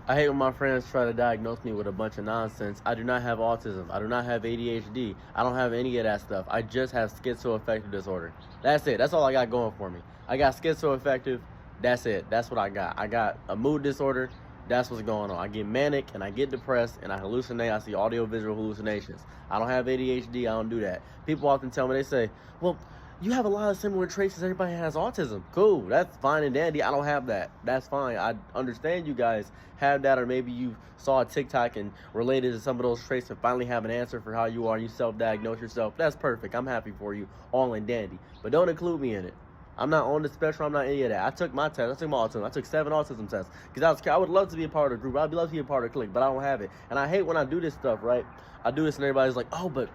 I hate when my friends try to diagnose me with a bunch of nonsense. I do not have autism. I do not have ADHD. I don't have any of that stuff. I just have schizoaffective disorder. That's it. That's all I got going for me. I got schizoaffective. That's it. That's what I got. I got a mood disorder. That's what's going on. I get manic and I get depressed and I hallucinate. I see audio-visual hallucinations. I don't have ADHD. I don't do that. People often tell me, they say, well, you have a lot of similar traits as everybody has autism. Cool, that's fine and dandy. I don't have that. That's fine. I understand you guys have that, or maybe you saw a TikTok and related to some of those traits and finally have an answer for how you are and you self-diagnose yourself. That's perfect. I'm happy for you, all and dandy. But don't include me in it. I'm not on the spectrum. I'm not any of that. I took my test. I took my autism. I took 7 autism tests because I would love to be a part of the group. I'd love to be a part of the clique, but I don't have it. And I hate when I do this stuff, right? I do this and everybody's like, oh, but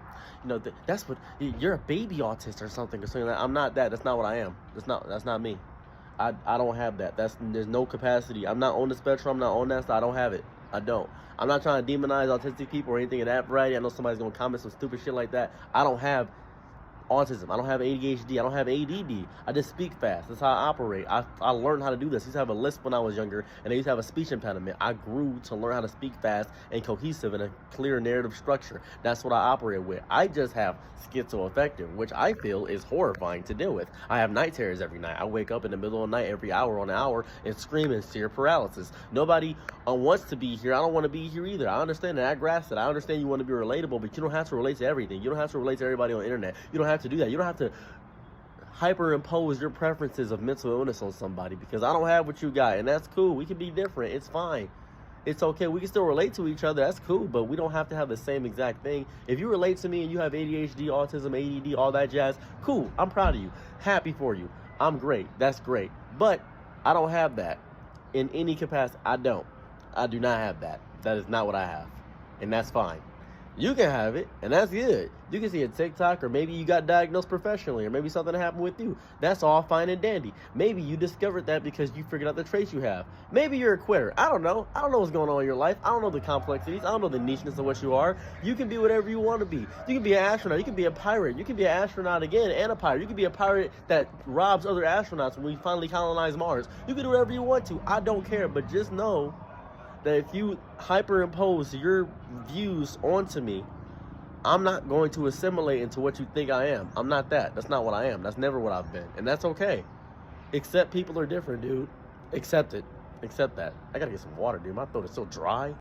that's what you're a baby autist or something. I'm not that. That's not what I am. That's not me. I don't have that. There's no capacity. I'm not on the spectrum. I'm not on that. So I don't have it. I don't. I'm not trying to demonize autistic people or anything of that variety. I know somebody's gonna comment some stupid shit like that. I don't have autism. I don't have ADHD. I don't have ADD. I just speak fast. That's how I operate. I learned how to do this. I used to have a lisp when I was younger, and I used to have a speech impediment. I grew to learn how to speak fast and cohesive in a clear narrative structure. That's what I operate with. I just have schizoaffective, which I feel is horrifying to deal with. I have night terrors every night. I wake up in the middle of the night every hour on an hour and scream in sheer paralysis. Nobody wants to be here. I don't want to be here either. I understand that. I grasp it. I understand you want to be relatable, but you don't have to relate to everything. You don't have to relate to everybody on the internet. You don't have to do that. You don't have to hyperimpose your preferences of mental illness on somebody, because I don't have what you got, and that's cool. We can be different. It's fine. It's okay. We can still relate to each other. That's cool, but we don't have to have the same exact thing. If you relate to me and you have ADHD, autism, ADD, all that jazz, cool. I'm proud of you. Happy for you. I'm great. That's great. But I don't have that in any capacity. I don't. I do not have that. That is not what I have, and that's fine. You can have it, and that's good. You can see a TikTok, or maybe you got diagnosed professionally, or maybe something happened with you. That's all fine and dandy. Maybe you discovered that because you figured out the traits you have. Maybe you're a quitter. I don't know. I don't know what's going on in your life. I don't know the complexities. I don't know the nicheness of what you are. You can be whatever you want to be. You can be an astronaut. You can be a pirate. You can be an astronaut again and a pirate. You can be a pirate that robs other astronauts when we finally colonize Mars. You can do whatever you want to. I don't care, but just know that if you hyperimpose your views onto me, I'm not going to assimilate into what you think I am. I'm not that. That's not what I am. That's never what I've been. And that's okay. Accept people are different, dude. Accept it. Accept that. I gotta get some water, dude. My throat is so dry.